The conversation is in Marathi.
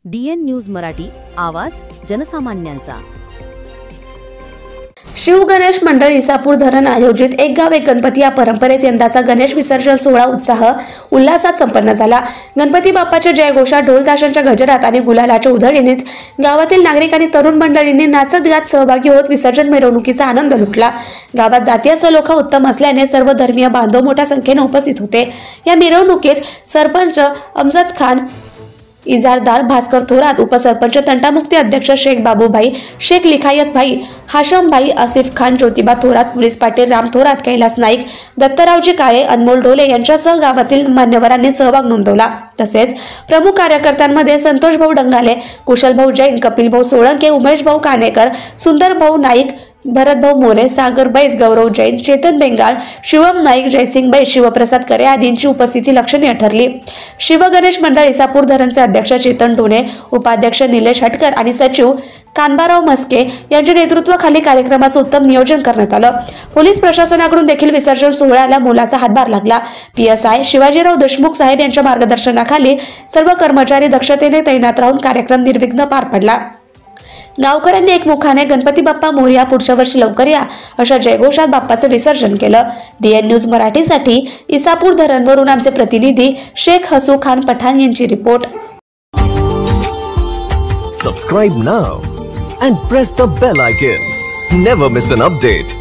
DN न्यूज मराठी, आवाज जनसामान्यांचा। शिव गणेश मंडळ इसापूर धरण आयोजित एक गाव एक गणपती या परंपरेत यंदाचा गणेश विसर्जन सोहळा उत्साह उल्हासात संपन्न झाला। गणपती बाप्पाच्या जयघोषात, ढोल ताशांच्या गजरात आणि गुलालाच्या उधळणीत गावातील नागरिक आणि तरुण मंडळींनी नाचत गात सहभागी होत विसर्जन मिरवणुकीचा आनंद लुटला। गावात जातीय सलोखा उत्तम असल्याने सर्व धर्मीय बांधव मोठ्या संख्येने उपस्थित होते। या मिरवणुकीत सरपंच अमजद खान, इजारदार भास्कर थोरात, उपसरपंच तंटामुक्ती अध्यक्ष शेख बाबूभाई, शेख लिखायत भाई, हाशम भाई, आसिफ खान, ज्योतिबा थोरात, पोलीस पाटील राम थोरात, कैलास नाईक, दत्तरावजी काळे, अनमोल डोले यांच्यासह गावातील मान्यवरांनी सहभाग नोंदवला। तसेच प्रमुख कार्यकर्त्यांमध्ये संतोष भाऊ डंगाले, कुशल भाऊ जैन, कपिल भाऊ सोळंके, उमेश भाऊ कानेकर, सुंदर भाऊ नाईक, भरत भाऊ मोरे, सागर बैस, गौरव जैन, चेतन बेंगाळ, शिवम नाईक, जयसिंग बैस, शिवप्रसाद करे आदींची उपस्थिती लक्षणीय ठरली। शिव गणेश मंडळ इसापूर धरणचे अध्यक्ष चेतन डोणे, उपाध्यक्ष निलेश हटकर आणि सचिव कानबाराव मस्के यांच्या नेतृत्वाखाली कार्यक्रमाचं उत्तम नियोजन करण्यात आलं। पोलीस प्रशासनाकडून देखील विसर्जन सोहळ्याला मोलाचा हातभार लागला। PSI शिवाजीराव देशमुख साहेब यांच्या मार्गदर्शनाखाली सर्व कर्मचारी दक्षतेने तैनात राहून कार्यक्रम निर्विघ्न पार पडला। गावकऱ्यांनी एकमुखाने गणपती बाप्पा मोरया, पुढच्या वर्षी लवकर या अशा जयघोषात बाप्पाचं विसर्जन केलं। DN न्यूज मराठीसाठी इसापूर धरणवरून आमचे प्रतिनिधी शेख हसू खान पठाण यांची report. Subscribe now and press the bell icon. Never miss an update.